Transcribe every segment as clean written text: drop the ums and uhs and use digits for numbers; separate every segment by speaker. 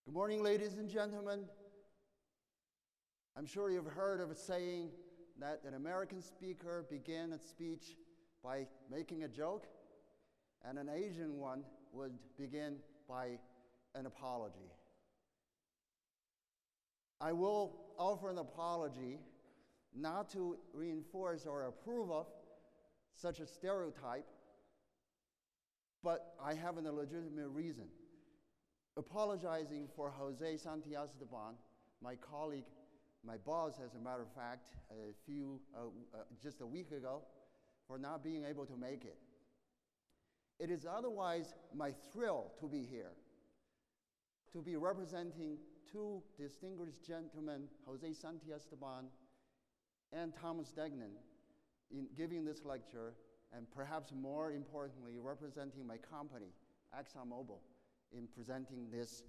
Speaker 1: Good morning, ladies and gentlemen. I'm sure you've heard of a saying that an American speaker began a speech by making a joke, and an Asian one would begin by an apology. I will offer an apology not to reinforce or approve of such a stereotype, but I have a legitimate reason. Apologizing for Jose Santiago, my colleague, my boss, as a matter of fact, just a week ago, for not being able to make it. It is otherwise my thrill to be here, to be representing two distinguished gentlemen, Jose Santiago and Thomas Degnan, in giving this lecture, and perhaps more importantly, representing my company, ExxonMobil, in presenting this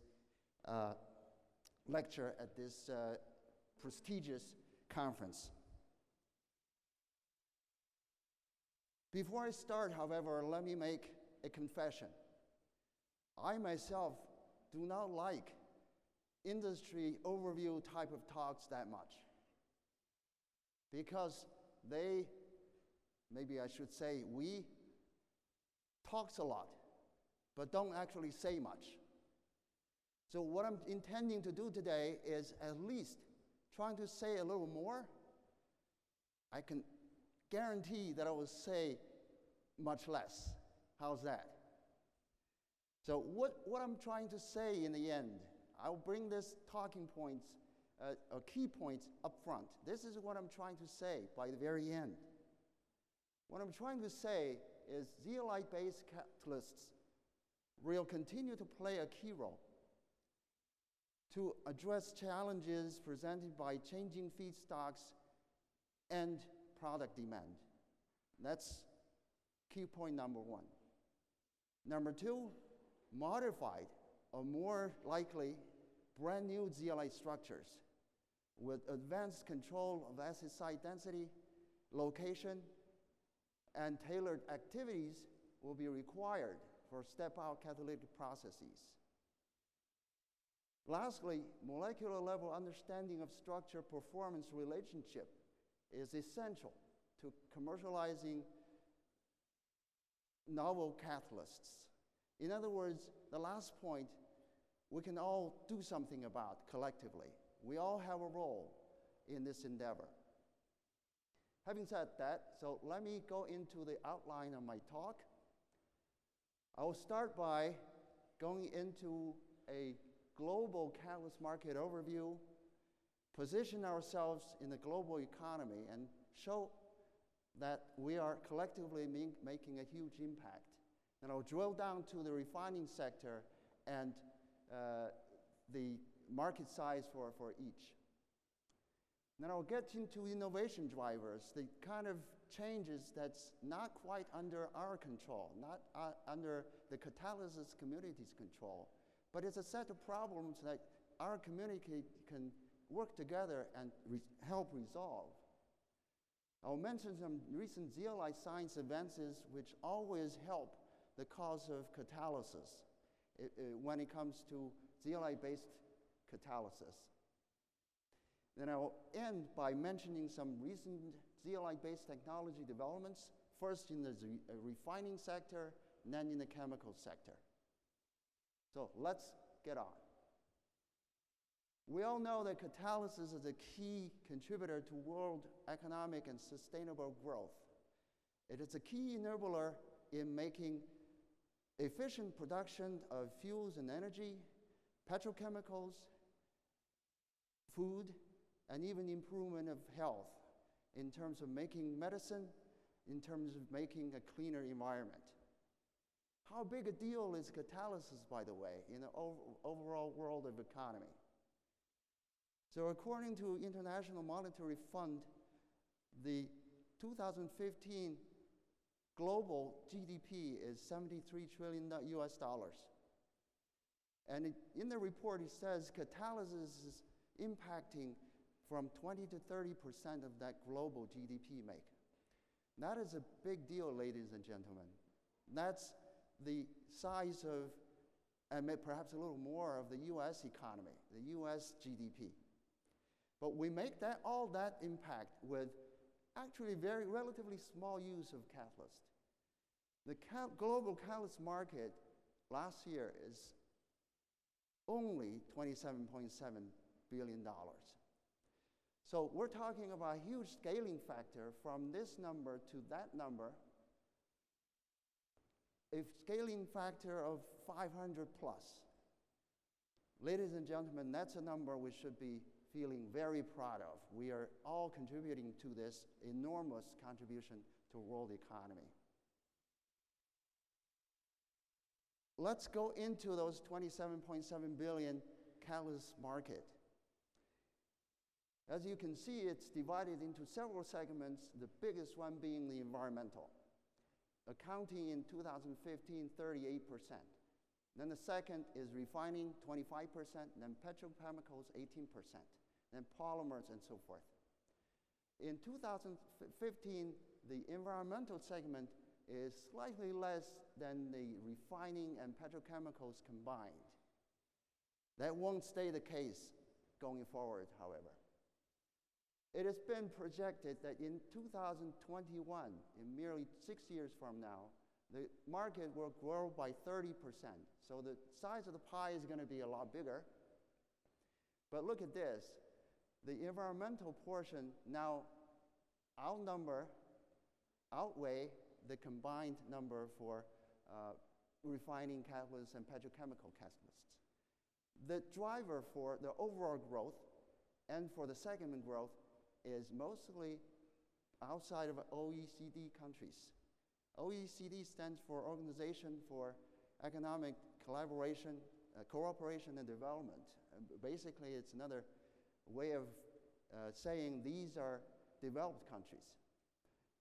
Speaker 1: lecture at this prestigious conference. Before I start, however, let me make a confession. I myself do not like industry overview type of talks that much, because they, maybe I should say, we talks a lot, but don't actually say much. So what I'm intending to do today is at least trying to say a little more. I can guarantee that I will say much less. How's that? So what I'm trying to say in the end, I'll bring this talking points, or key points up front. This is what I'm trying to say by the very end. What I'm trying to say is zeolite-based catalysts will continue to play a key role to address challenges presented by changing feedstocks and product demand. That's key point number one. Number two, modified or more likely brand new zeolite structures with advanced control of acid site density, location, and tailored activities will be required for step-out catalytic processes. Lastly, molecular level understanding of structure-performance relationship is essential to commercializing novel catalysts. In other words, the last point we can all do something about collectively. We all have a role in this endeavor. Having said that, so let me go into the outline of my talk. I will start by going into a global catalyst market overview, position ourselves in the global economy, and show that we are collectively making a huge impact. And I'll drill down to the refining sector and the market size for each. Then I'll get into innovation drivers, the kind of changes that's not quite under our control, not under the catalysis community's control, but it's a set of problems that our community can work together and help resolve. I'll mention some recent zeolite science advances which always help the cause of catalysis when it comes to zeolite-based catalysis. Then I will end by mentioning some recent zeolite-based technology developments, first in the refining sector, and then in the chemical sector. So let's get on. We all know that catalysis is a key contributor to world economic and sustainable growth. It is a key enabler in making efficient production of fuels and energy, petrochemicals, food, and even improvement of health in terms of making medicine, in terms of making a cleaner environment. How big a deal is catalysis, by the way, in the overall world of economy? So according to International Monetary Fund, the 2015 global GDP is $73 trillion US dollars. And in the report, it says catalysis is impacting from 20 to 30% of that global GDP make. That is a big deal, ladies and gentlemen. That's the size of and perhaps a little more of the US economy, the US GDP. But we make all that impact with actually very relatively small use of catalyst. The global catalyst market last year is only $27.7 billion. So we're talking about a huge scaling factor from this number to that number, a scaling factor of 500 plus. Ladies and gentlemen, that's a number we should be feeling very proud of. We are all contributing to this enormous contribution to world economy. Let's go into those 27.7 billion catalyst market. As you can see, it's divided into several segments, the biggest one being the environmental, accounting in 2015, 38%. Then the second is refining, 25%, then petrochemicals, 18%, then polymers, and so forth. In 2015, the environmental segment is slightly less than the refining and petrochemicals combined. That won't stay the case going forward, however. It has been projected that in 2021, in merely 6 years from now, the market will grow by 30%. So the size of the pie is going to be a lot bigger. But look at this. The environmental portion now outweigh the combined number for refining catalysts and petrochemical catalysts. The driver for the overall growth and for the segment growth is mostly outside of OECD countries. OECD stands for Organization for Economic Collaboration, Cooperation and Development. Basically, it's another way of saying these are developed countries.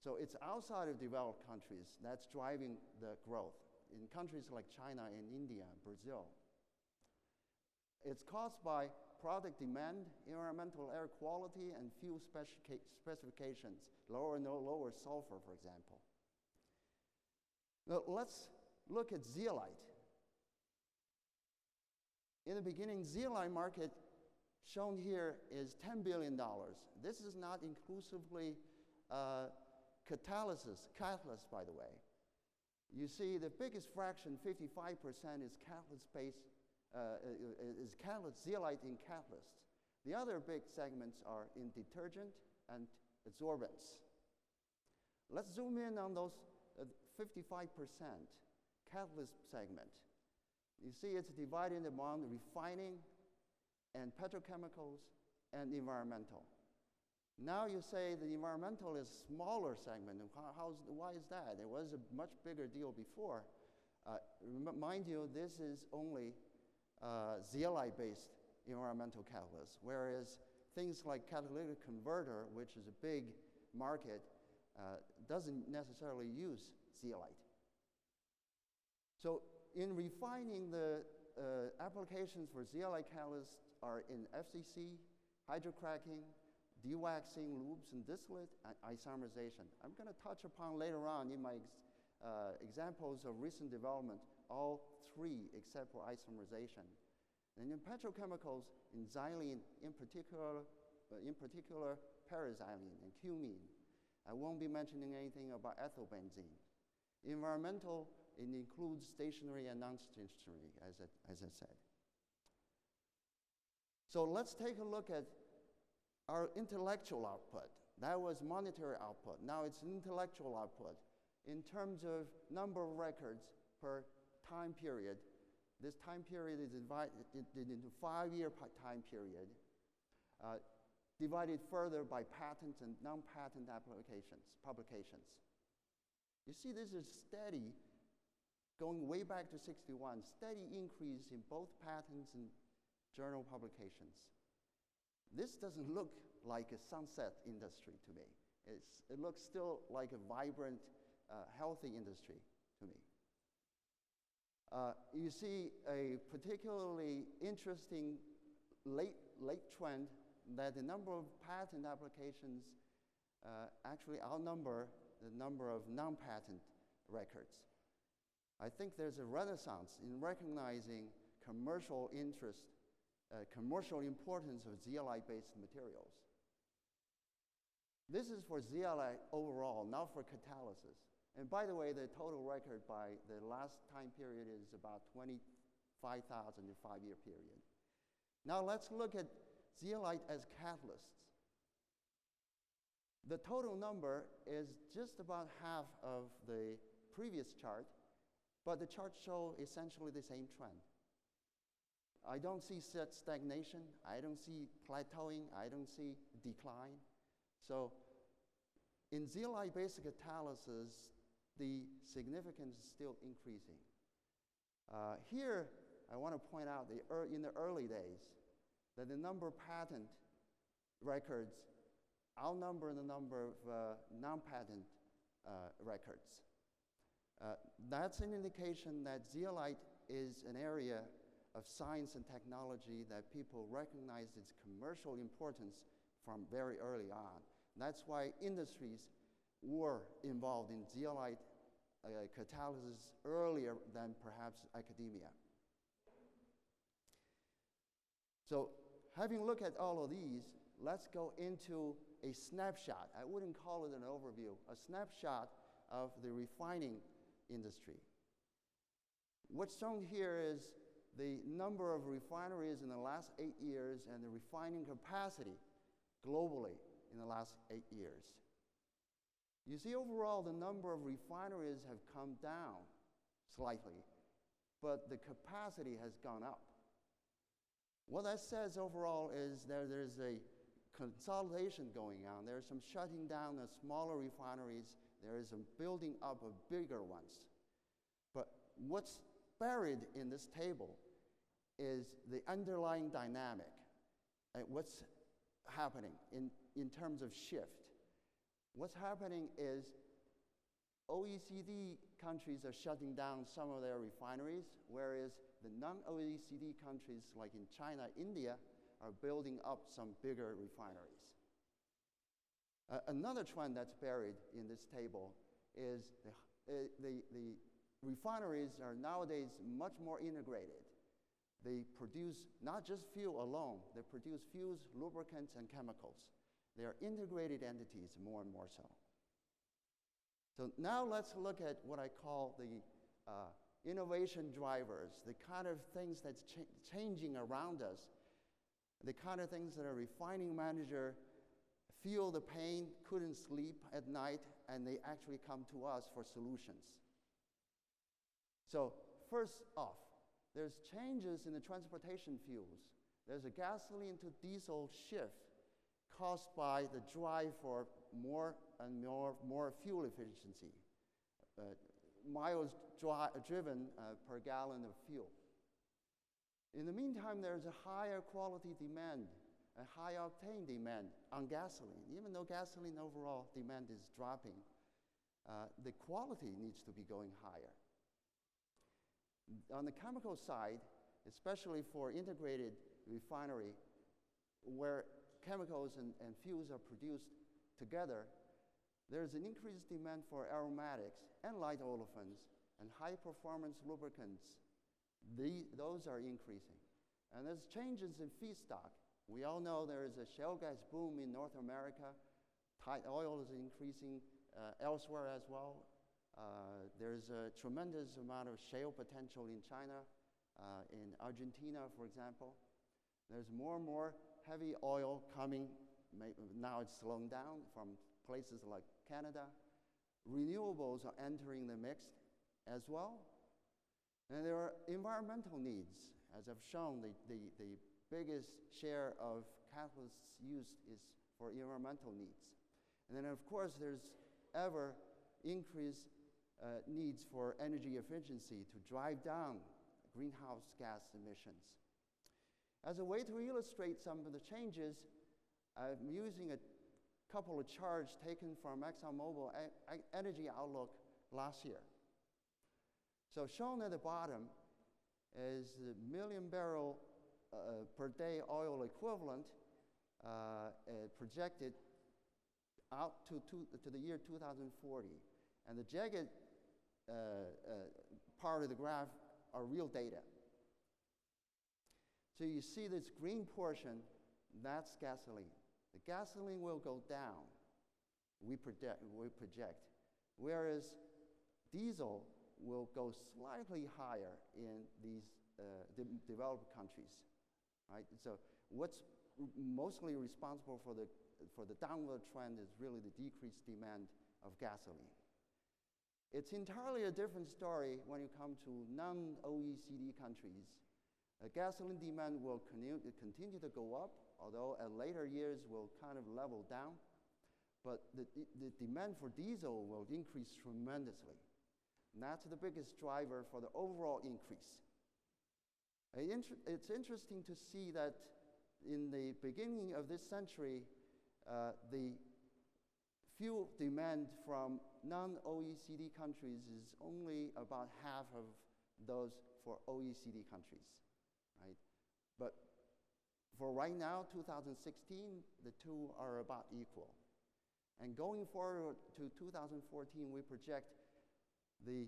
Speaker 1: So it's outside of developed countries that's driving the growth in countries like China and India, Brazil. It's caused by product demand, environmental air quality, and fuel specifications, lower and no lower sulfur, for example. Now let's look at zeolite. In the beginning, zeolite market shown here is $10 billion. This is not inclusively catalysts, by the way. You see the biggest fraction, 55%, is catalyst-based, is zeolite in catalysts. The other big segments are in detergent and adsorbents. Let's zoom in on those 55% catalyst segment. You see it's divided among refining and petrochemicals and environmental. Now you say the environmental is a smaller segment. Why is that? It was a much bigger deal before. Mind you, this is only zeolite-based environmental catalysts, whereas things like catalytic converter, which is a big market, doesn't necessarily use zeolite. So in refining, the applications for zeolite catalysts are in FCC, hydrocracking, dewaxing, lubes and distillate, and isomerization. I'm going to touch upon later on in my examples of recent development, all three except for isomerization. And in petrochemicals, in xylene, in particular paraxylene and cumene. I won't be mentioning anything about ethylbenzene. Environmental, it includes stationary and non-stationary, as I said. So let's take a look at our intellectual output. That was monetary output. Now it's intellectual output. In terms of number of records per time period, this time period is divided into 5-year time period, divided further by patent and non-patent publications. You see, this is steady, going way back to 61, steady increase in both patents and journal publications. This doesn't look like a sunset industry to me. It looks still like a vibrant, healthy industry to me. You see a particularly interesting late trend that the number of patent applications actually outnumber the number of non-patent records. I think there's a renaissance in recognizing commercial interest, commercial importance of zeolite-based materials. This is for zeolite overall, not for catalysis. And by the way, the total record by the last time period is about 25,000 in a 5-year period. Now let's look at zeolite as catalysts. The total number is just about half of the previous chart, but the charts show essentially the same trend. I don't see stagnation, I don't see plateauing, I don't see decline. So in zeolite-based catalysis, the significance is still increasing. Here, I want to point out in the early days that the number of patent records outnumber the number of non-patent records. That's an indication that zeolite is an area of science and technology that people recognize its commercial importance from very early on. That's why industries were involved in zeolite catalysis earlier than perhaps academia. So having looked at all of these, let's go into a snapshot. I wouldn't call it an overview, a snapshot of the refining industry. What's shown here is the number of refineries in the last 8 years and the refining capacity globally in the last 8 years. You see, overall, the number of refineries have come down slightly, but the capacity has gone up. What that says overall is there's a consolidation going on. There's some shutting down of smaller refineries. There is some building up of bigger ones. But what's buried in this table is the underlying dynamic. What's happening in terms of shift? What's happening is OECD countries are shutting down some of their refineries, whereas the non-OECD countries, like in China, India, are building up some bigger refineries. Another trend that's buried in this table is the refineries are nowadays much more integrated. They produce not just fuel alone, they produce fuels, lubricants, and chemicals. They are integrated entities more and more so. So now let's look at what I call the innovation drivers, the kind of things that's changing around us, the kind of things that a refining manager feel the pain, couldn't sleep at night, and they actually come to us for solutions. So first off, there's changes in the transportation fuels. There's a gasoline to diesel shift caused by the drive for more and more fuel efficiency, miles driven per gallon of fuel. In the meantime, there's a higher quality demand, a high octane demand on gasoline. Even though gasoline overall demand is dropping, the quality needs to be going higher. On the chemical side, especially for integrated refinery, where chemicals and fuels are produced together, there's an increased demand for aromatics and light olefins and high-performance lubricants. Those are increasing. And there's changes in feedstock. We all know there is a shale gas boom in North America. Tight oil is increasing elsewhere as well. There's a tremendous amount of shale potential in China, in Argentina, for example. There's more and more heavy oil coming. Now it's slowing down from places like Canada. Renewables are entering the mix as well. And there are environmental needs. As I've shown, the biggest share of catalysts used is for environmental needs. And then, of course, there's ever increased needs for energy efficiency to drive down greenhouse gas emissions. As a way to illustrate some of the changes, I'm using a couple of charts taken from ExxonMobil Energy Outlook last year. So shown at the bottom is the million barrel per day oil equivalent projected out to the year 2040. And the jagged part of the graph are real data. So you see this green portion, that's gasoline. The gasoline will go down, we project, whereas diesel will go slightly higher in these developed countries, right? So what's mostly responsible for the downward trend is really the decreased demand of gasoline. It's entirely a different story when you come to non-OECD countries. Gasoline demand will continue to go up, although at later years will kind of level down. But the demand for diesel will increase tremendously. And that's the biggest driver for the overall increase. It's interesting to see that in the beginning of this century, the fuel demand from non-OECD countries is only about half of those for OECD countries, right? But for right now, 2016, the two are about equal. And going forward to 2014, we project the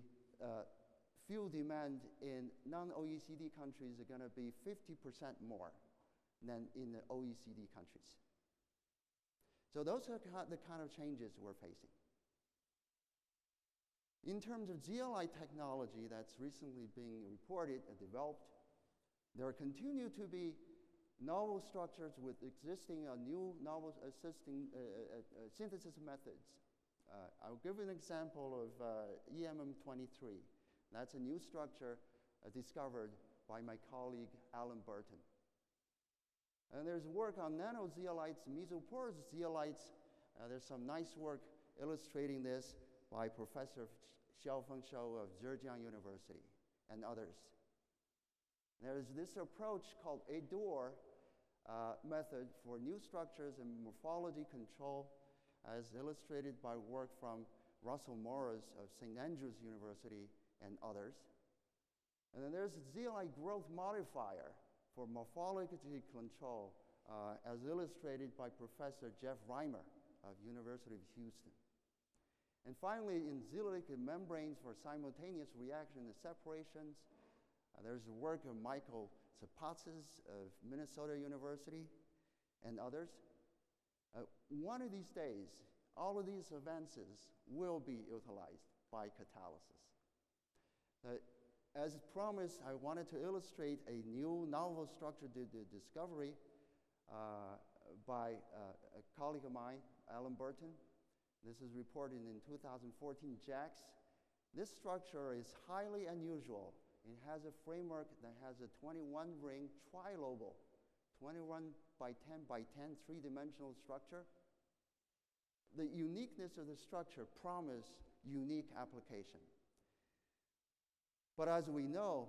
Speaker 1: fuel demand in non-OECD countries are going to be 50% more than in the OECD countries. So those are the kind of changes we're facing. In terms of zeolite technology that's recently being reported and developed, there continue to be novel structures with existing new novel synthesis methods. I'll give an example of EMM23. That's a new structure discovered by my colleague Alan Burton. And there's work on nanozeolites, mesoporous zeolites. There's some nice work illustrating this by Professor Xiaofeng Shou of Zhejiang University and others. There's this approach called ADOR method for new structures and morphology control, as illustrated by work from Russell Morris of St. Andrews University and others. And then there's a zeolite growth modifier for morphology control, as illustrated by Professor Jeff Reimer of University of Houston. And finally, in zeolitic membranes for simultaneous reaction and separations, there's the work of Michael Tsapatsis of Minnesota University and others. One of these days, all of these advances will be utilized by catalysis. As promised, I wanted to illustrate a new novel structure discovery by a colleague of mine, Alan Burton. This is reported in 2014 JACS. This structure is highly unusual. It has a framework that has a 21-ring trilobal, 21 by 10 by 10 three-dimensional structure. The uniqueness of the structure promises unique application. But as we know,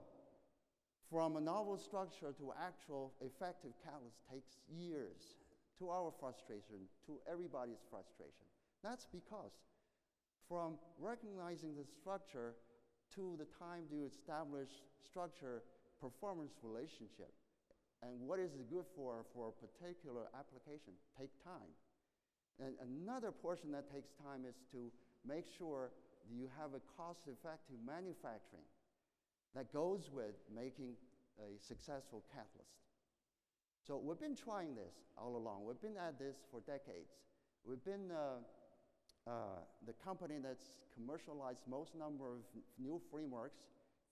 Speaker 1: from a novel structure to actual effective catalyst takes years, to our frustration, to everybody's frustration. That's because from recognizing the structure to the time to establish structure performance relationship and what is it good for a particular application take time. And another portion that takes time is to make sure that you have a cost-effective manufacturing that goes with making a successful catalyst. So we've been trying this all along. We've been at this for decades. We've been the company that's commercialized most number of new frameworks,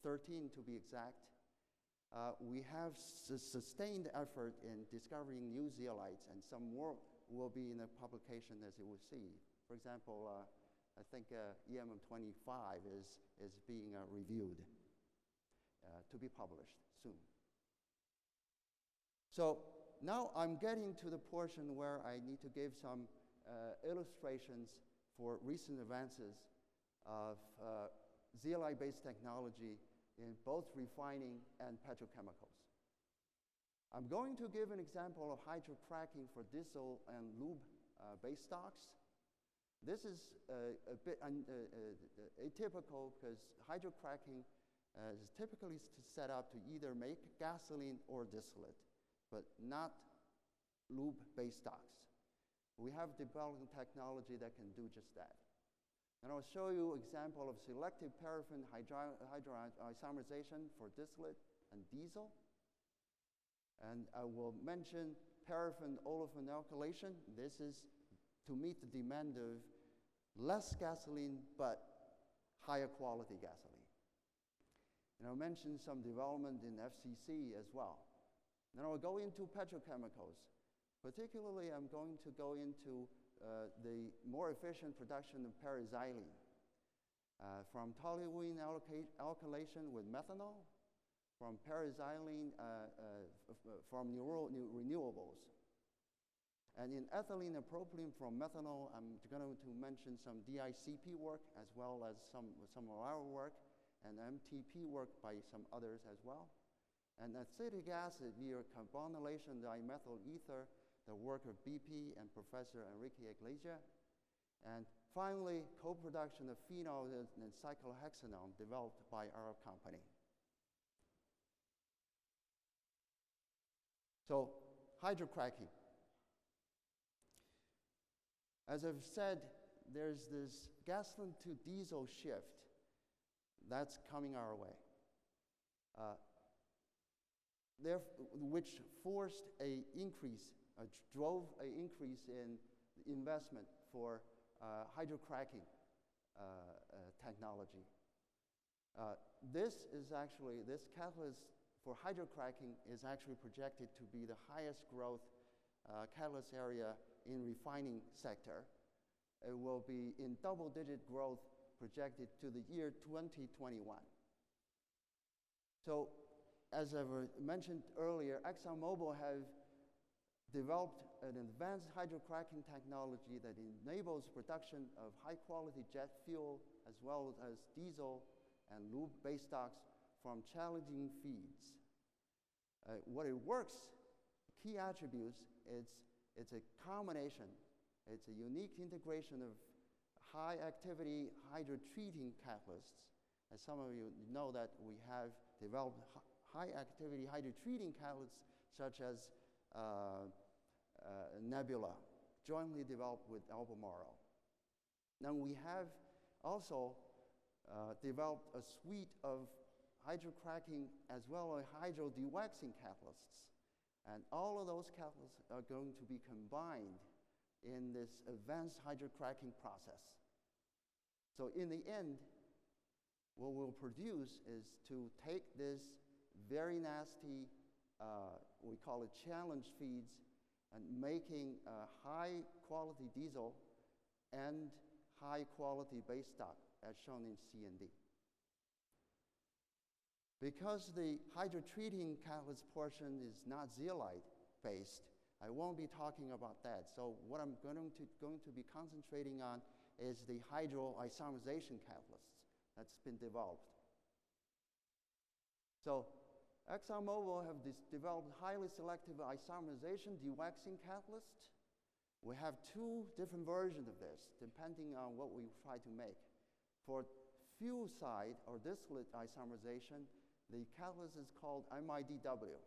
Speaker 1: 13 to be exact. We have sustained effort in discovering new zeolites, and some more will be in the publication as you will see. For example, I think EMM25 is being reviewed to be published soon. So now I'm getting to the portion where I need to give some illustrations for recent advances of zeolite-based technology in both refining and petrochemicals. I'm going to give an example of hydrocracking for diesel and lube base stocks. This is a bit atypical because hydrocracking is typically set up to either make gasoline or distillate, but not lube base stocks. We have developed technology that can do just that. And I'll show you an example of selective paraffin hydroisomerization for distillate and diesel. And I will mention paraffin olefin alkylation. This is to meet the demand of less gasoline, but higher quality gasoline. And I'll mention some development in FCC as well. Then I'll go into petrochemicals. Particularly, I'm going to go into the more efficient production of paraxylene from toluene alkylation with methanol, from paraxylene from renewables. And in ethylene and propylene from methanol, I'm going to mention some DICP work as well as some of our work and MTP work by some others as well. And acetic acid via carbonylation dimethyl ether, the work of BP and Professor Enrique Iglesias. And finally, co-production of phenol and cyclohexanone developed by our company. So, hydrocracking. As I've said, there's this gasoline to diesel shift that's coming our way, which forced an increase, drove an increase in investment for hydrocracking technology. This catalyst for hydrocracking is actually projected to be the highest growth catalyst area in refining sector. It will be in double-digit growth projected to the year 2021. So, as I mentioned earlier, ExxonMobil have developed an advanced hydrocracking technology that enables production of high-quality jet fuel as well as diesel and lube base stocks from challenging feeds. What it works, key attributes, it's a combination, it's a unique integration of high-activity hydrotreating catalysts. As some of you know that we have developed high-activity hydrotreating catalysts such as Nebula, jointly developed with Albemarle. Now we have also developed a suite of hydrocracking as well as hydrodewaxing catalysts. And all of those catalysts are going to be combined in this advanced hydrocracking process. So in the end, what we'll produce is to take this very nasty, we call it challenge feeds, and making high-quality diesel and high-quality base stock, as shown in C and D. Because the hydrotreating catalyst portion is not zeolite-based, I won't be talking about that. So what I'm going to be concentrating on is the hydroisomerization catalysts that's been developed. So ExxonMobil have developed highly selective isomerization dewaxing catalyst. We have two different versions of this, depending on what we try to make. For fuel side or distillate isomerization, the catalyst is called MIDW,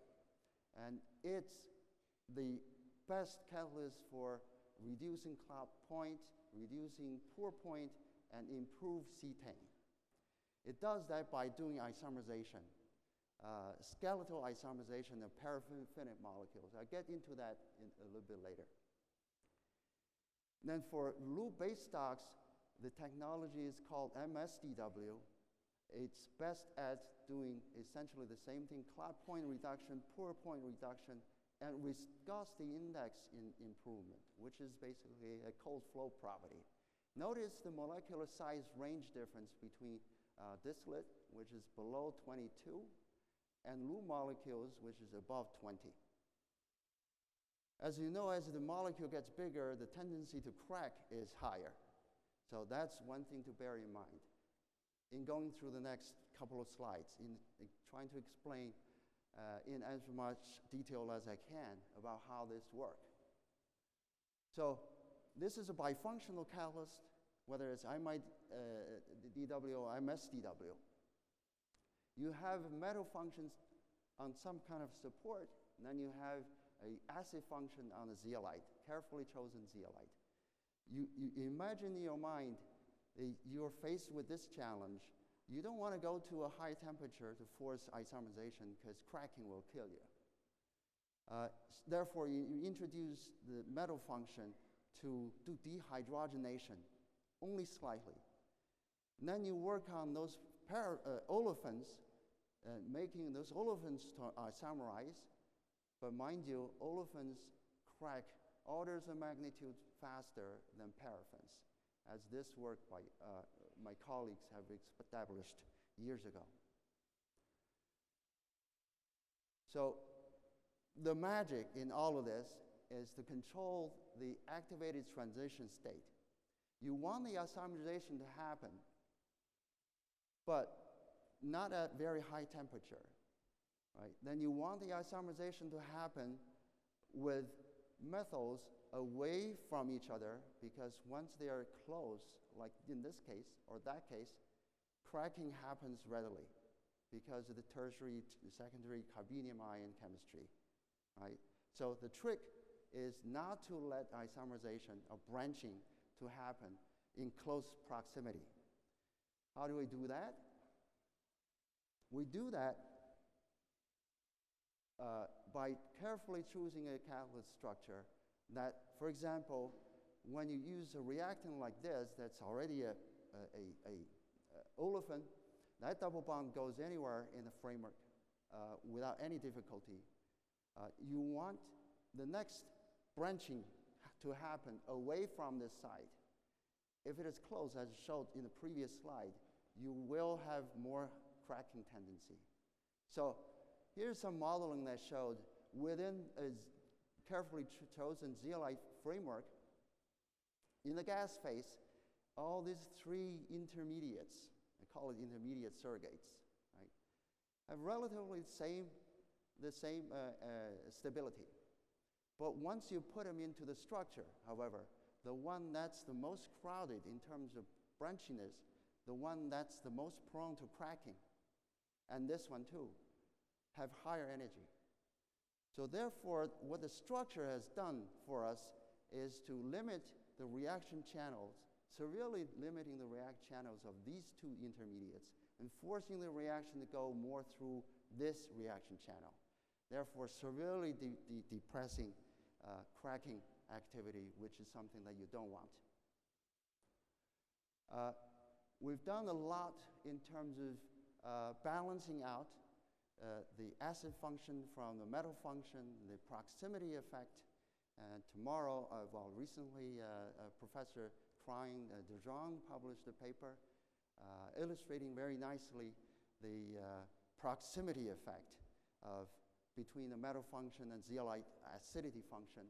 Speaker 1: and it's the best catalyst for reducing cloud point, reducing pour point, and improve cetane. It does that by doing isomerization, skeletal isomerization of paraffinic molecules. I'll get into that a little bit later. Then for lube base stocks, the technology is called MSDW. It's best at doing essentially the same thing, cloud point reduction, pour point reduction, and viscosity index improvement, which is basically a cold flow property. Notice the molecular size range difference between distillate, which is below 22, and lube molecules, which is above 20. As you know, as the molecule gets bigger, the tendency to crack is higher. So that's one thing to bear in mind. In going through the next couple of slides, in trying to explain in as much detail as I can about how this works. So this is a bifunctional catalyst, whether it's MIDW or MSDW. You have metal functions on some kind of support, and then you have an acid function on a zeolite, carefully chosen zeolite. You imagine in your mind you're faced with this challenge. You don't want to go to a high temperature to force isomerization because cracking will kill you. Therefore, you introduce the metal function to do dehydrogenation, only slightly. And then you work on those olefins, making those olefins to isomerize. But mind you, olefins crack orders of magnitude faster than paraffins, as this work by my colleagues have established years ago. So the magic in all of this is to control the activated transition state. You want the isomerization to happen, but not at very high temperature, right? Then you want the isomerization to happen with metals away from each other, because once they are close, like in this case or that case, cracking happens readily because of the tertiary, secondary carbenium ion chemistry, right? So the trick is not to let isomerization or branching to happen in close proximity. How do we do that? We do that by carefully choosing a catalyst structure that, for example, when you use a reactant like this that's already a olefin, that double bond goes anywhere in the framework without any difficulty. You want the next branching to happen away from this side. If it is close, as showed in the previous slide, you will have more cracking tendency. So here's some modeling that showed within a carefully chosen zeolite framework, in the gas phase, all these three intermediates, I call it intermediate surrogates, right, have relatively the same stability. But once you put them into the structure, however, the one that's the most crowded in terms of branchiness, the one that's the most prone to cracking, and this one too, have higher energy. So therefore, what the structure has done for us is to limit the reaction channels, severely limiting the reaction channels of these two intermediates and forcing the reaction to go more through this reaction channel, therefore severely depressing cracking activity, which is something that you don't want. We've done a lot in terms of balancing out the acid function from the metal function, the proximity effect. And tomorrow, recently, Professor Klein de Jong published a paper illustrating very nicely the proximity effect between the metal function and zeolite acidity function.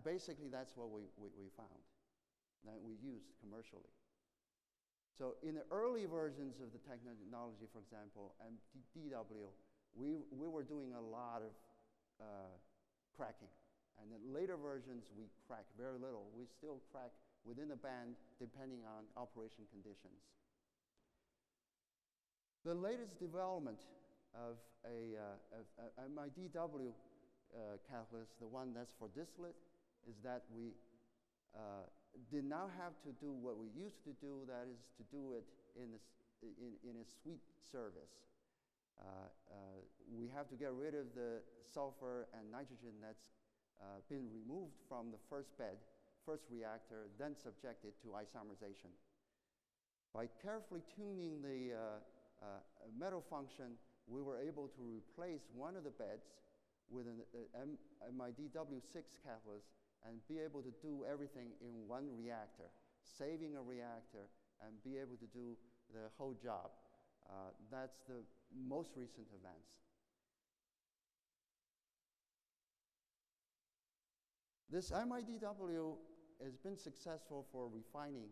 Speaker 1: Basically, that's what we found, that we used commercially. So in the early versions of the technology, for example, MDW, we were doing a lot of cracking. And in later versions, we crack very little. We still crack within the band depending on operation conditions. The latest development of my DW catalyst, the one that's for distillate, is that we did not have to do what we used to do, that is to do it in a sweet service. We have to get rid of the sulfur and nitrogen that's been removed from the first bed, first reactor, then subjected to isomerization. By carefully tuning the metal function, we were able to replace one of the beds with an MIDW6 catalyst and be able to do everything in one reactor, saving a reactor and be able to do the whole job. That's the most recent advance. This MIDW has been successful for refining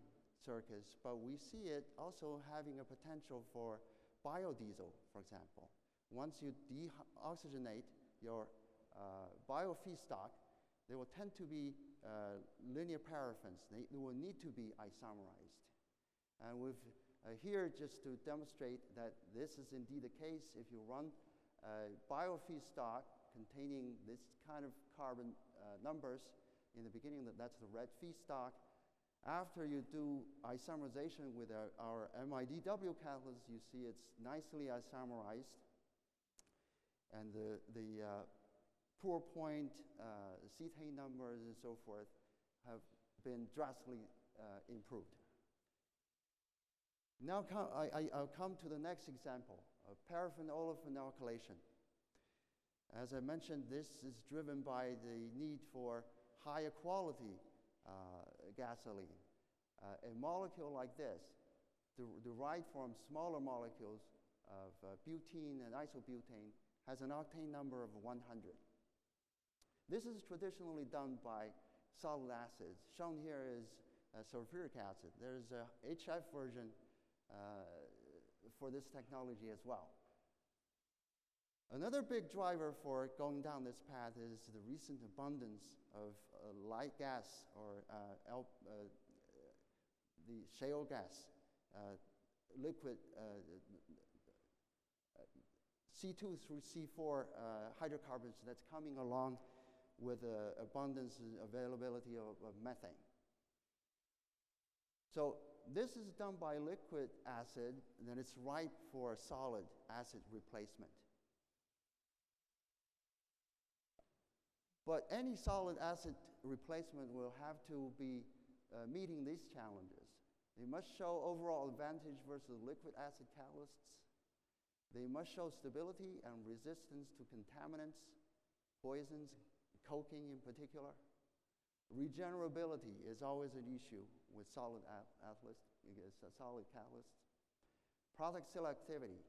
Speaker 1: circuits, but we see it also having a potential for biodiesel, for example. Once you deoxygenate your bio feedstock, they will tend to be linear paraffins. They will need to be isomerized. And we've here just to demonstrate that this is indeed the case. If you run bio feedstock containing this kind of carbon numbers in the beginning, that's the red feedstock, After you do isomerization with our MIDW catalyst, you see it's nicely isomerized. And the pour point, cetane numbers, and so forth have been drastically improved. Now I'll come to the next example of paraffin-olefin alkylation. As I mentioned, this is driven by the need for higher quality gasoline. A molecule like this, derived from smaller molecules of butene and isobutane, has an octane number of 100. This is traditionally done by solid acids. Shown here is sulfuric acid. There's a HF version for this technology as well. Another big driver for going down this path is the recent abundance of light gas or the shale gas, liquid C2 through C4 hydrocarbons that's coming along with abundance and availability of methane. So this is done by liquid acid, and then it's ripe for solid acid replacement. But any solid acid replacement will have to be meeting these challenges. They must show overall advantage versus liquid acid catalysts. They must show stability and resistance to contaminants, poisons, coking in particular. Regenerability is always an issue with solid catalysts. Product selectivity,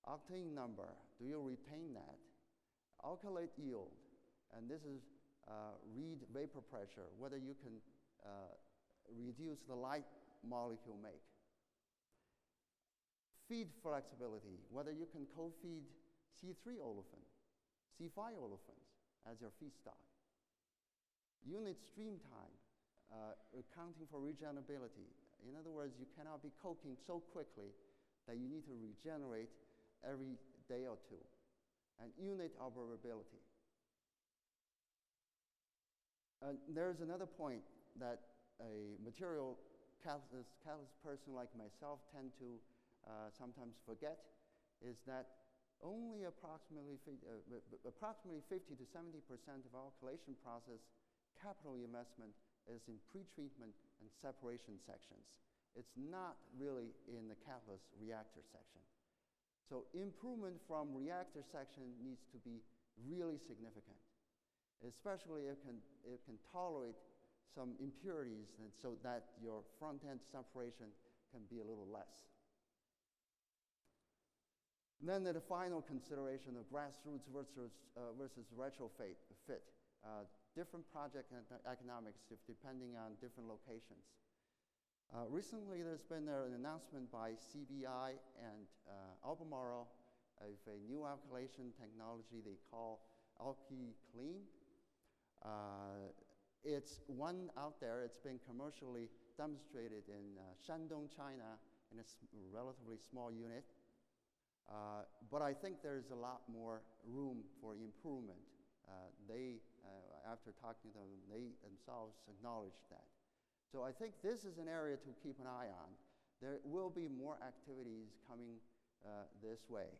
Speaker 1: octane number, do you retain that? Alkylate yield, and this is read vapor pressure, whether you can reduce the light molecule make. Feed flexibility, whether you can co-feed C3 olefin, C5 olefins as your feedstock. Unit stream time, accounting for regenerability. In other words, you cannot be coking so quickly that you need to regenerate every day or two. And unit operability. There's another point that a material catalyst person like myself tend to sometimes forget, is that only approximately 50 to 70% of alkylation process capital investment is in pretreatment and separation sections. It's not really in the catalyst reactor section. So improvement from reactor section needs to be really significant, especially if it can tolerate some impurities, and so that your front-end separation can be a little less. And then the final consideration of grassroots versus retrofit. Different project economics depending on different locations. Recently, there's been an announcement by CBI and Albemarle of a new alkylation technology they call AlkyClean. It's one out there. It's been commercially demonstrated in Shandong, China, in a relatively small unit. But I think there's a lot more room for improvement. After talking to them, they themselves acknowledged that. So I think this is an area to keep an eye on. There will be more activities coming this way.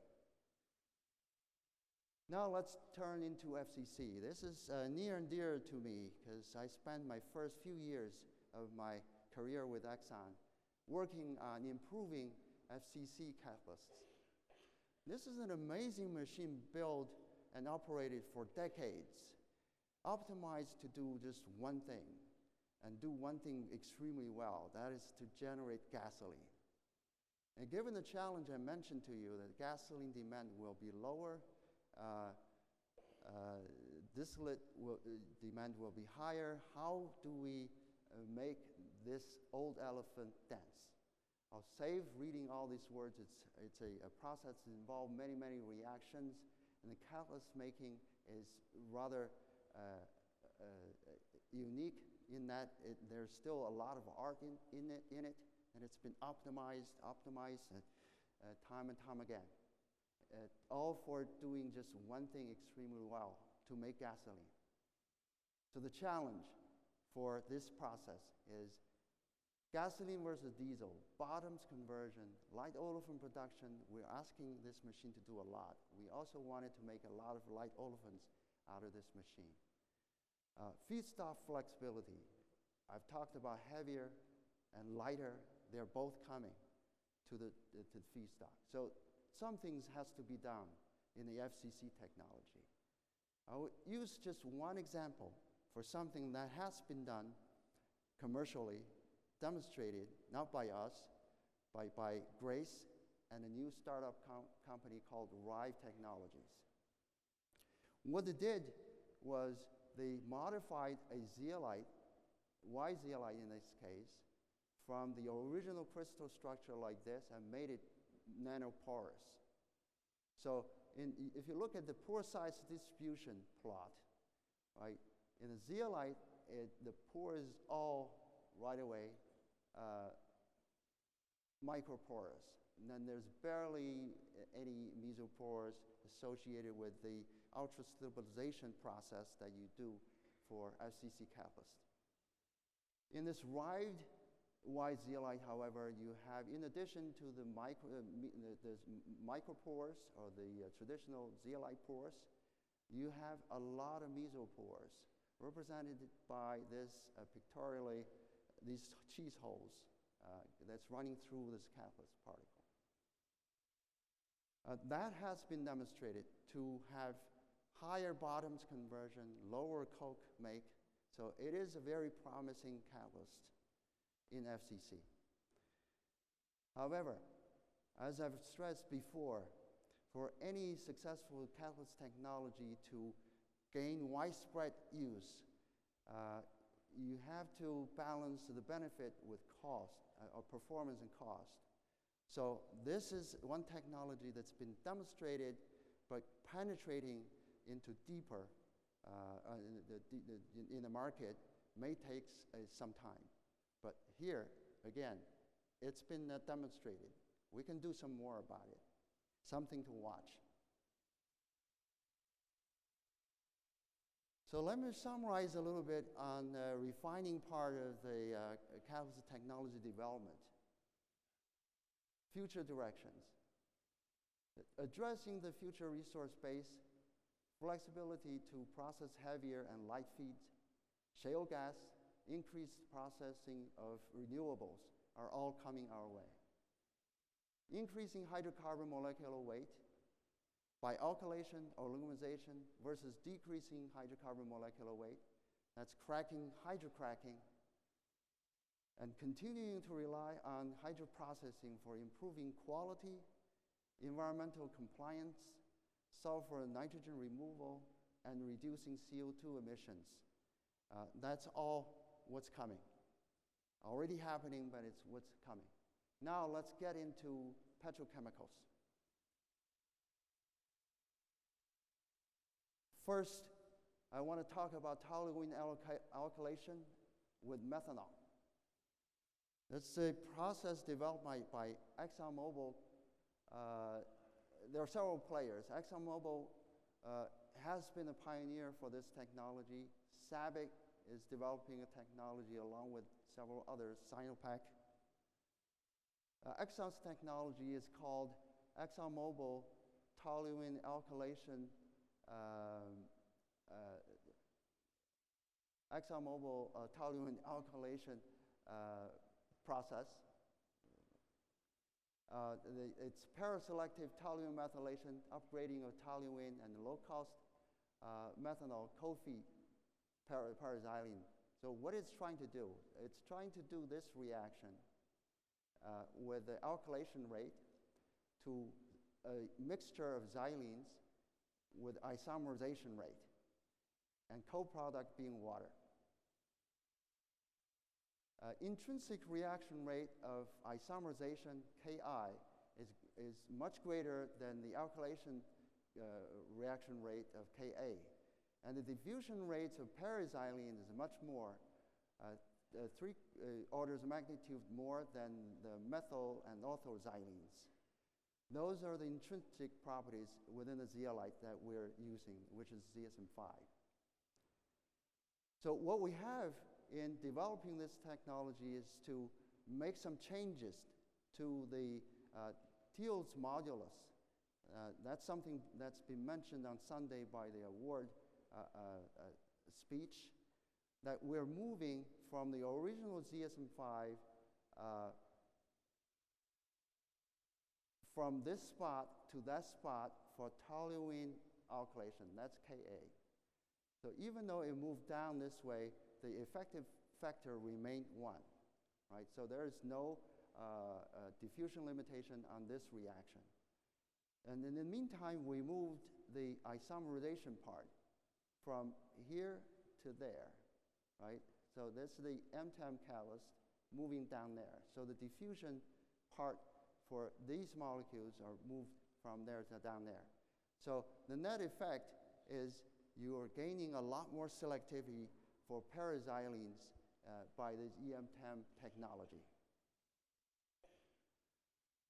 Speaker 1: Now let's turn into FCC. This is near and dear to me because I spent my first few years of my career with Exxon working on improving FCC catalysts. This is an amazing machine built and operated for decades, optimized to do just one thing, and do one thing extremely well. That is to generate gasoline. And given the challenge I mentioned to you, that gasoline demand will be lower, distillate demand will be higher, how do we make this old elephant dance? I'll save reading all these words. It's a process that involves many, many reactions, and the catalyst making is rather unique in that there's still a lot of art in it, and it's been optimized time and time again. All for doing just one thing extremely well, to make gasoline. So the challenge for this process is Gasoline versus diesel, bottoms conversion, light olefin production, we're asking this machine to do a lot. We also wanted to make a lot of light olefins out of this machine. Feedstock flexibility. I've talked about heavier and lighter. They're both coming to the feedstock. So some things has to be done in the FCC technology. I will use just one example for something that has been done commercially, demonstrated, not by us, by Grace and a new startup company called Rive Technologies. What they did was they modified a zeolite, Y zeolite in this case, from the original crystal structure like this and made it nanoporous. So if you look at the pore size distribution plot, right, in a zeolite, the pore is all right away microporous. And then there's barely any mesopores associated with the ultrastabilization process that you do for FCC catalyst. In this Rive Y zeolite, however, you have, in addition to the micropores or the traditional zeolite pores, you have a lot of mesopores represented by this pictorially, these cheese holes that's running through this catalyst particle. That has been demonstrated to have higher bottoms conversion, lower coke make, so it is a very promising catalyst in FCC. However, as I've stressed before, for any successful catalyst technology to gain widespread use, you have to balance the benefit with cost, or performance and cost. So this is one technology that's been demonstrated, but penetrating into deeper in the market may take some time. But here, again, it's been demonstrated. We can do some more about it. Something to watch. So let me summarize a little bit on the refining part of the catalyst technology development. Future directions. Addressing the future resource base, flexibility to process heavier and light feeds, shale gas, increased processing of renewables are all coming our way. Increasing hydrocarbon molecular weight by alkylation or aluminization versus decreasing hydrocarbon molecular weight. That's cracking, hydrocracking, and continuing to rely on hydroprocessing for improving quality, environmental compliance, sulfur and nitrogen removal, and reducing CO2 emissions. That's all what's coming. Already happening, but it's what's coming. Now let's get into petrochemicals. First, I want to talk about toluene alkylation with methanol. That's a process developed by ExxonMobil. There are several players. ExxonMobil has been a pioneer for this technology. SABIC is developing a technology along with several others, Sinopec. Exxon's technology is called ExxonMobil toluene alkylation process. It's paraselective toluene methylation, upgrading of toluene, and low-cost methanol co-feed paraxylene. So what it's trying to do, it's trying to do this reaction with the alkylation rate to a mixture of xylenes with isomerization rate, and co-product being water. Intrinsic reaction rate of isomerization, Ki, is much greater than the alkylation reaction rate of Ka. And the diffusion rates of paraxylene is much more, 3 orders of magnitude more than the methyl and orthoxylenes. Those are the intrinsic properties within the zeolite that we're using, which is ZSM-5. So what we have in developing this technology is to make some changes to the Thiel's modulus. That's something that's been mentioned on Sunday by the award speech, that we're moving from the original ZSM5 from this spot to that spot for toluene alkylation. That's Ka. So even though it moved down this way, the effective factor remained 1. Right? So there is no diffusion limitation on this reaction. And in the meantime, we moved the isomerization part from here to there, right? So that's the M-TEM catalyst moving down there. So the diffusion part for these molecules are moved from there to down there. So the net effect is you are gaining a lot more selectivity for paraxylenes by this EM-TEM technology.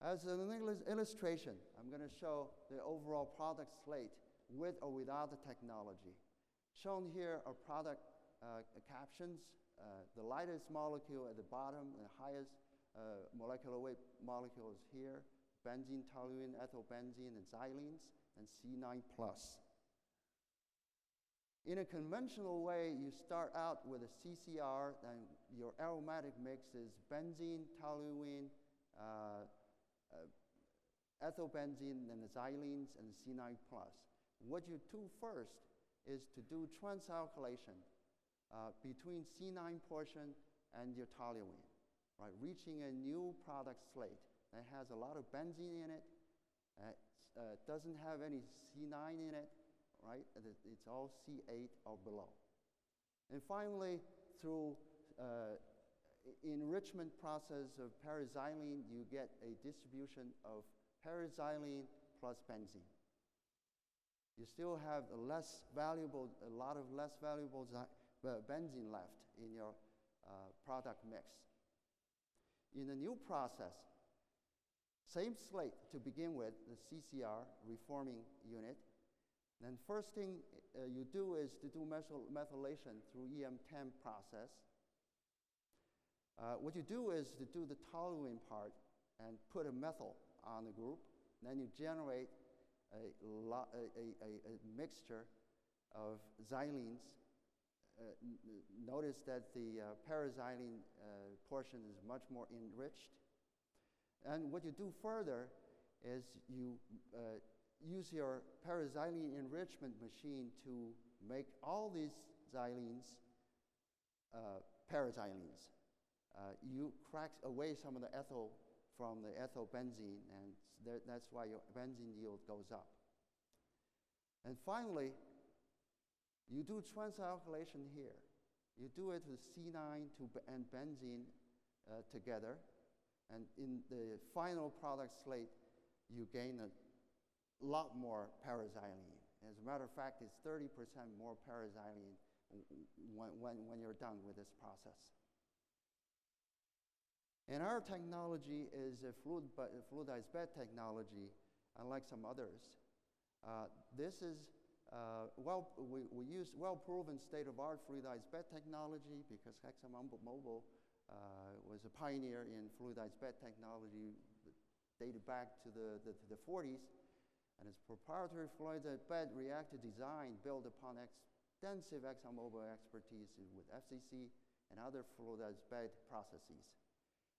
Speaker 1: As an illustration, I'm going to show the overall product slate with or without the technology. Shown here are product captions. The lightest molecule at the bottom, the highest molecular weight molecules here, benzene, toluene, ethylbenzene, and xylenes, and C9+. In a conventional way, you start out with a CCR, and your aromatic mix is benzene, toluene, ethylbenzene, and the xylenes, and the C9+. What you do first is to do transalkylation between C9 portion and your toluene, right? Reaching a new product slate that has a lot of benzene in it, doesn't have any C9 in it, right? It's all C8 or below. And finally, through enrichment process of paraxylene, you get a distribution of paraxylene plus benzene. You still have a lot of less valuable benzene left in your product mix. In the new process, same slate to begin with, the CCR, reforming unit. Then first thing you do is to do methylation through EM-TEM process. What you do is to do the toluene part and put a methyl on the group. Then you generate a mixture of xylenes. Notice that the paraxylene portion is much more enriched. And what you do further is you use your paraxylene enrichment machine to make all these xylenes paraxylenes. You crack away some of the ethyl from the ethylbenzene, and that's why your benzene yield goes up. And finally, you do transalkylation here. You do it with C9 and benzene together, and in the final product slate, you gain a lot more paraxylene. As a matter of fact, it's 30% more paraxylene when you're done with this process. And our technology is a fluidized bed technology, unlike some others. This is we use well-proven state-of-art fluidized bed technology because ExxonMobil was a pioneer in fluidized bed technology dated back to the 40s. And its proprietary fluidized bed reactor design built upon extensive ExxonMobil expertise with FCC and other fluidized bed processes.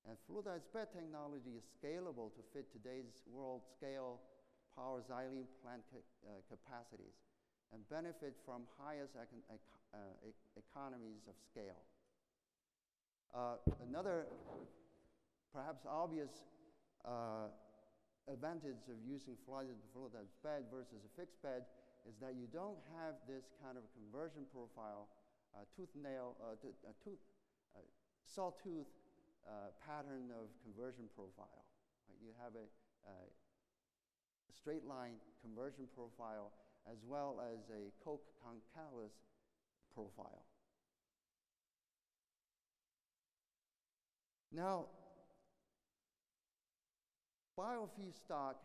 Speaker 1: And fluidized bed technology is scalable to fit today's world-scale power xylene plant capacities and benefit from highest economies of scale. Another perhaps obvious advantage of using fluidized bed versus a fixed bed is that you don't have this kind of conversion profile, sawtooth pattern of conversion profile. Right? You have a straight line conversion profile as well as a coke concavus profile. Now, biofeedstock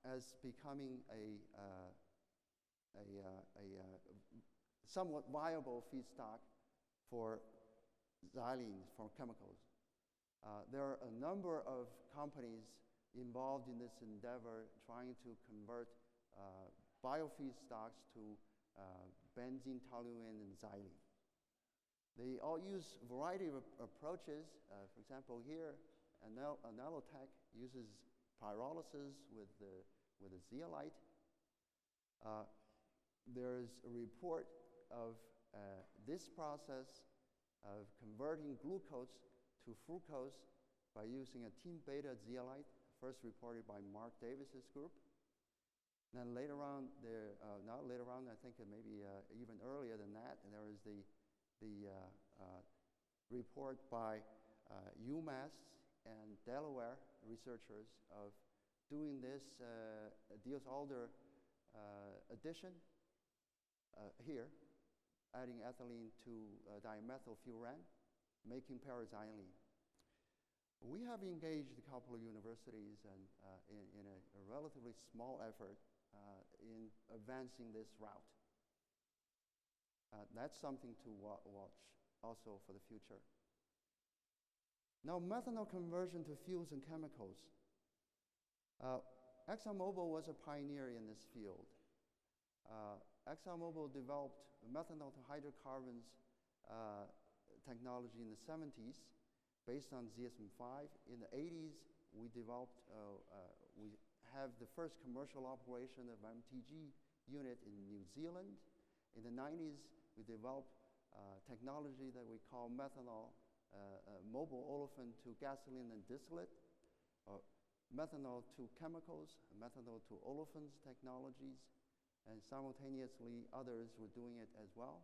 Speaker 1: as becoming a somewhat viable feedstock for xylenes, for chemicals. There are a number of companies involved in this endeavor trying to convert biofeedstocks to benzene, toluene, and xylene. They all use a variety of approaches. For example, here, Anelotech uses pyrolysis with the zeolite. There's a report of this process of converting glucose to fructose by using a team beta zeolite, first reported by Mark Davis's group. Then later on, not later on, I think maybe even earlier than that, and there was the report by UMass and Delaware researchers of doing this Diels-Alder addition here, adding ethylene to dimethylfuran, making paraxylene. We have engaged a couple of universities and in a relatively small effort in advancing this route. That's something to watch also for the future. Now, methanol conversion to fuels and chemicals. ExxonMobil was a pioneer in this field. ExxonMobil developed methanol to hydrocarbons technology in the 70s based on ZSM-5. In the 80s, we have the first commercial operation of MTG unit in New Zealand. In the 90s, we developed technology that we call methanol, mobile olefin to gasoline and distillate, methanol to chemicals, methanol to olefins technologies, and simultaneously others were doing it as well,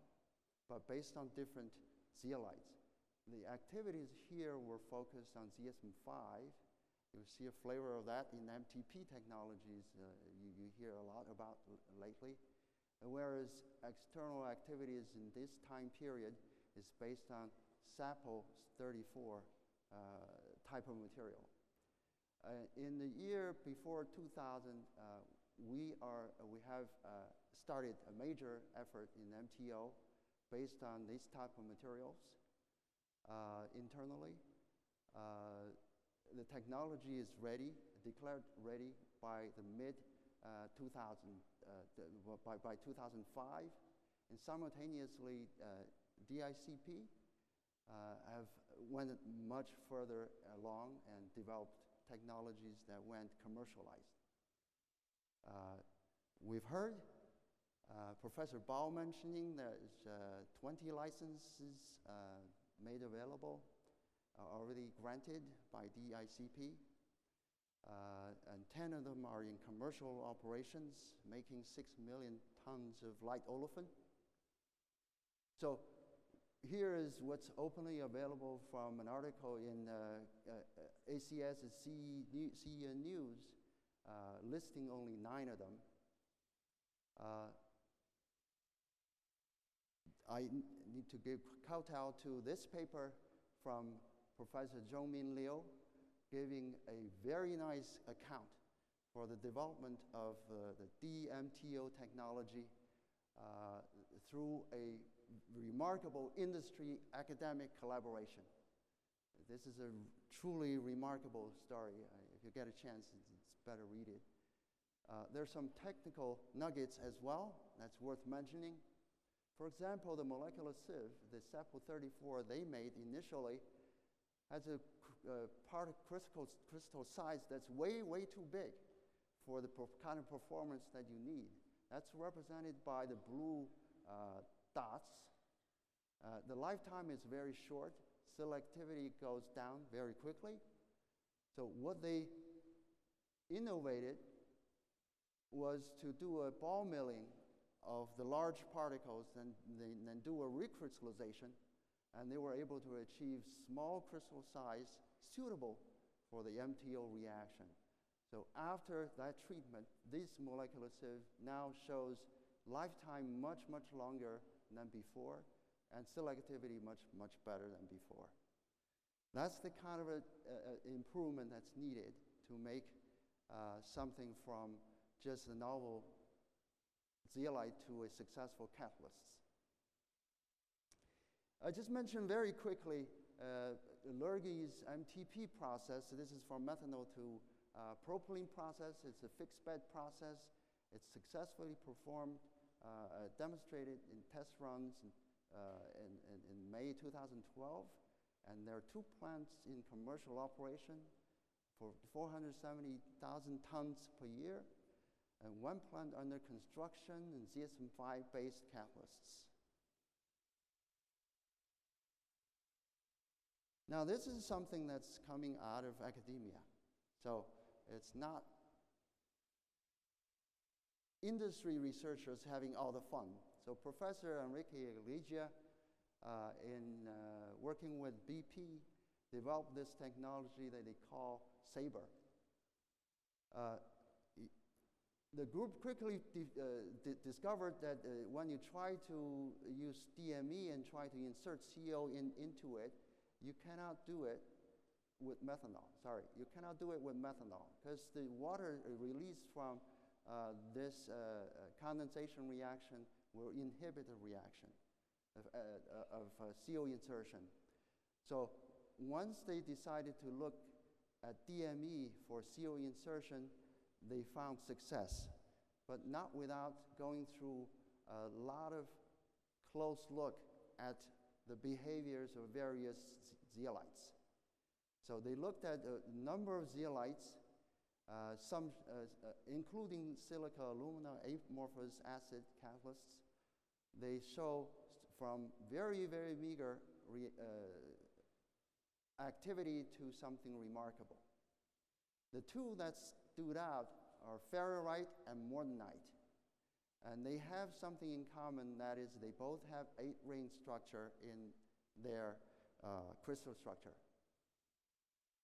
Speaker 1: but based on different zeolites. The activities here were focused on ZSM-5. You'll see a flavor of that in MTP technologies you hear a lot about lately. Whereas external activities in this time period is based on SAPO 34 type of material. In the year before 2000, we have started a major effort in MTO based on these type of materials internally. The technology is ready, declared ready by the by 2005, and simultaneously DICP went much further along and developed technologies that went commercialized. We've heard Professor Bao mentioning there's 20 licenses made available, already granted by DICP, and 10 of them are in commercial operations, making 6 million tons of light olefin. So here is what's openly available from an article in ACS's CEN News, listing only 9 of them. I need to give kowtow to this paper from Professor Zhongmin Liu, giving a very nice account for the development of the DMTO technology through a remarkable industry academic collaboration. This is a truly remarkable story. If you get a chance, it's better read it. There's some technical nuggets as well that's worth mentioning. For example, the molecular sieve, the SAPO 34 they made initially, has a crystal size that's way too big for the kind of performance that you need. That's represented by the blue dots. The lifetime is very short. Selectivity goes down very quickly. So what they innovated was to do a ball milling of the large particles and then do a recrystallization, and they were able to achieve small crystal size suitable for the MTO reaction. So after that treatment, this molecular sieve now shows lifetime much longer than before, and selectivity much better than before. That's the kind of improvement that's needed to make something from just a novel zeolite to a successful catalyst. I just mentioned very quickly Lurgy's MTP process. This is from methanol to propylene process. It's a fixed bed process. It's successfully performed, demonstrated in test runs in May 2012. And there are 2 plants in commercial operation for 470,000 tons per year, and 1 plant under construction in ZSM-5-based catalysts. Now, this is something that's coming out of academia. So it's not industry researchers having all the fun. So Professor Enrique Iglesias, working with BP, developed this technology that they call SABRE. The group quickly discovered that when you try to use DME and try to insert CO into it, you cannot do it with methanol. Sorry, you cannot do it with methanol because the water released from this condensation reaction will inhibit the reaction of CO insertion. So once they decided to look at DME for CO insertion, they found success, but not without going through a lot of close look at the behaviors of various zeolites. So they looked at a number of zeolites, some including silica alumina amorphous acid catalysts. They show from very, very meager activity to something remarkable. The 2 that stood out are ferrite and mortonite. And they have something in common, that is they both have 8-ring structure in their crystal structure.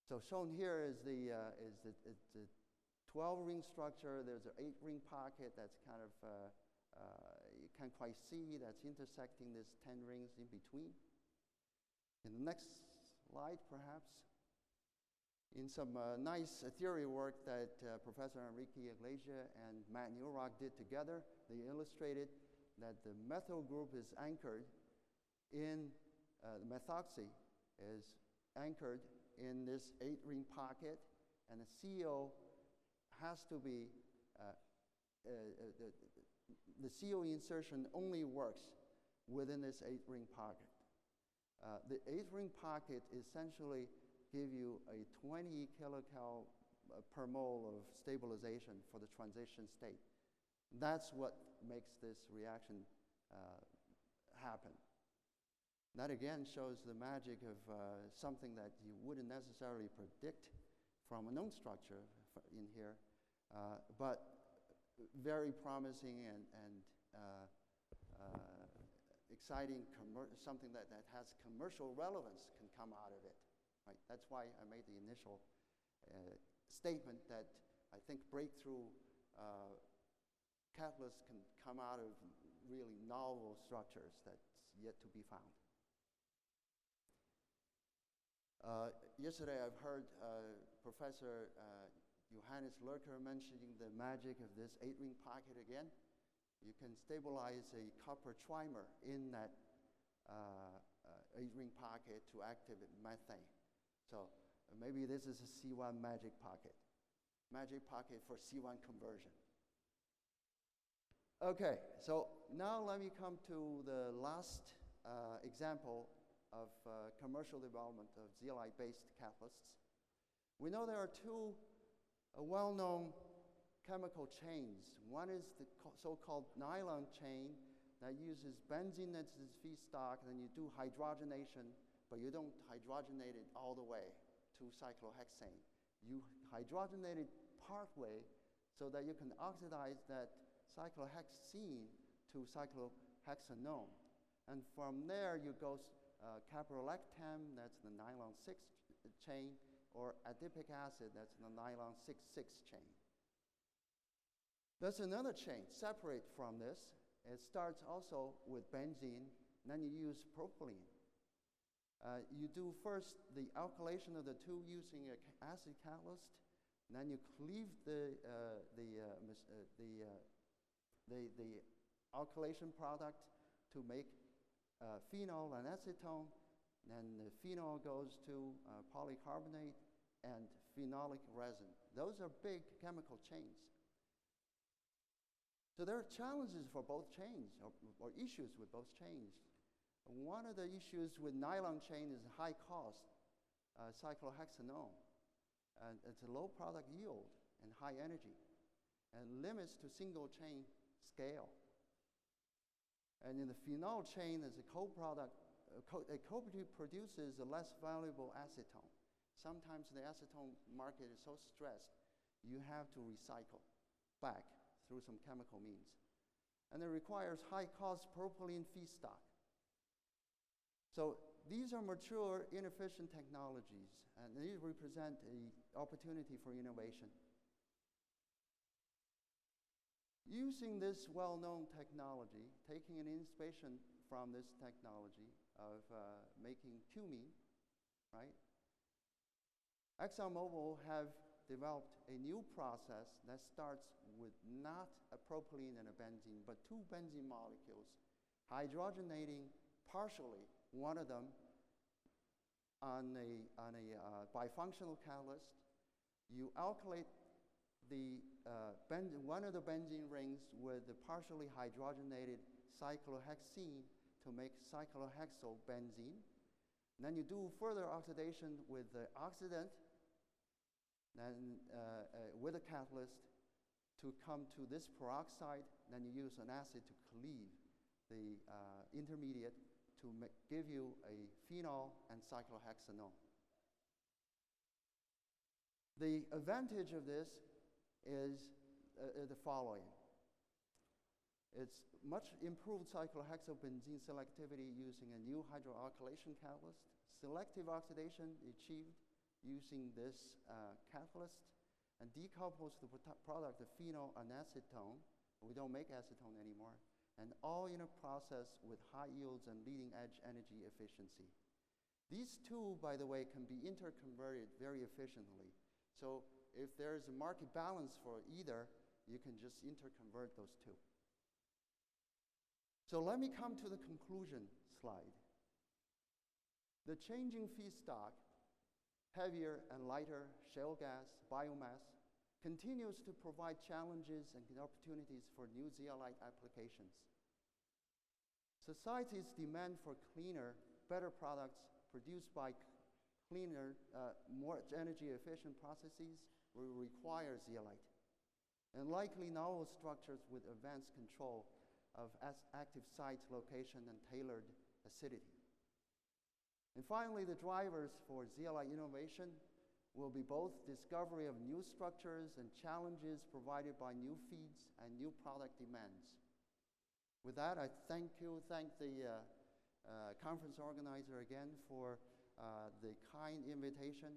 Speaker 1: So shown here is the 12-ring structure. There's an 8-ring pocket that's kind of, you can't quite see, that's intersecting these 10 rings in between. In the next slide, perhaps, in some nice theory work that Professor Enrique Iglesias and Matt Newrock did together, they illustrated that the methyl group is anchored in, the methoxy is anchored in this 8-ring pocket, and the CO has to be, the CO insertion only works within this 8-ring pocket. The 8-ring pocket essentially give you a 20 kilocal per mole of stabilization for the transition state. That's what makes this reaction happen. That again shows the magic of something that you wouldn't necessarily predict from a known structure in here, but very promising and exciting, something that has commercial relevance can come out of it. Right? That's why I made the initial statement that I think breakthrough catalysts can come out of really novel structures that's yet to be found. Yesterday I've heard Professor Johannes Lurker mentioning the magic of this 8-ring pocket again. You can stabilize a copper trimer in that 8-ring pocket to activate methane. So maybe this is a C1 magic pocket for C1 conversion. Okay, so now let me come to the last example of commercial development of zeolite-based catalysts. We know there are 2 well-known chemical chains. One is the so-called nylon chain that uses benzene as its feedstock, and then you do hydrogenation, but you don't hydrogenate it all the way to cyclohexane. You hydrogenate it partway so that you can oxidize that cyclohexene to cyclohexanone. And from there, you go caprolactam, that's the nylon 6 chain, or adipic acid, that's the nylon 6,6 chain. There's another chain separate from this. It starts also with benzene, then you use propylene. You do first the alkylation of the 2 using an acid catalyst, then you cleave the alkylation product to make phenol and acetone. Then the phenol goes to polycarbonate and phenolic resin. Those are big chemical chains. So there are challenges for both chains, or issues with both chains. One of the issues with nylon chain is high cost, cyclohexanone. It's a low product yield and high energy, and limits to single chain scale. And in the phenol chain, as a co-product, produces a less valuable acetone. Sometimes the acetone market is so stressed, you have to recycle back through some chemical means. And it requires high-cost propylene feedstock. So these are mature, inefficient technologies, and these represent an opportunity for innovation. Using this well-known technology, taking an inspiration from this technology of making cumene, right? ExxonMobil have developed a new process that starts with not a propylene and a benzene, but two benzene molecules, hydrogenating partially one of them on a bifunctional catalyst. You alkylate one of the benzene rings with the partially hydrogenated cyclohexene to make cyclohexobenzene. And then you do further oxidation with the oxidant, then with a catalyst to come to this peroxide. Then you use an acid to cleave the intermediate to give you a phenol and cyclohexanone. The advantage of this is the following. It's much improved cyclohexobenzene selectivity using a new hydroalkylation catalyst. Selective oxidation achieved using this catalyst, and decouples the product of phenol and acetone. We don't make acetone anymore. And all in a process with high yields and leading edge energy efficiency. These two, by the way, can be interconverted very efficiently. So if there's a market balance for either, you can just interconvert those two. So let me come to the conclusion slide. The changing feedstock, heavier and lighter shale gas, biomass, continues to provide challenges and opportunities for new zeolite applications. Society's demand for cleaner, better products produced by cleaner, more energy efficient processes will require zeolite, and likely novel structures with advanced control of active site location and tailored acidity. And finally, the drivers for zeolite innovation will be both discovery of new structures and challenges provided by new feeds and new product demands. With that, I thank the conference organizer again for the kind invitation,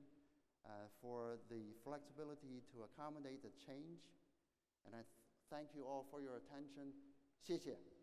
Speaker 1: for the flexibility to accommodate the change. And I thank you all for your attention. 谢谢。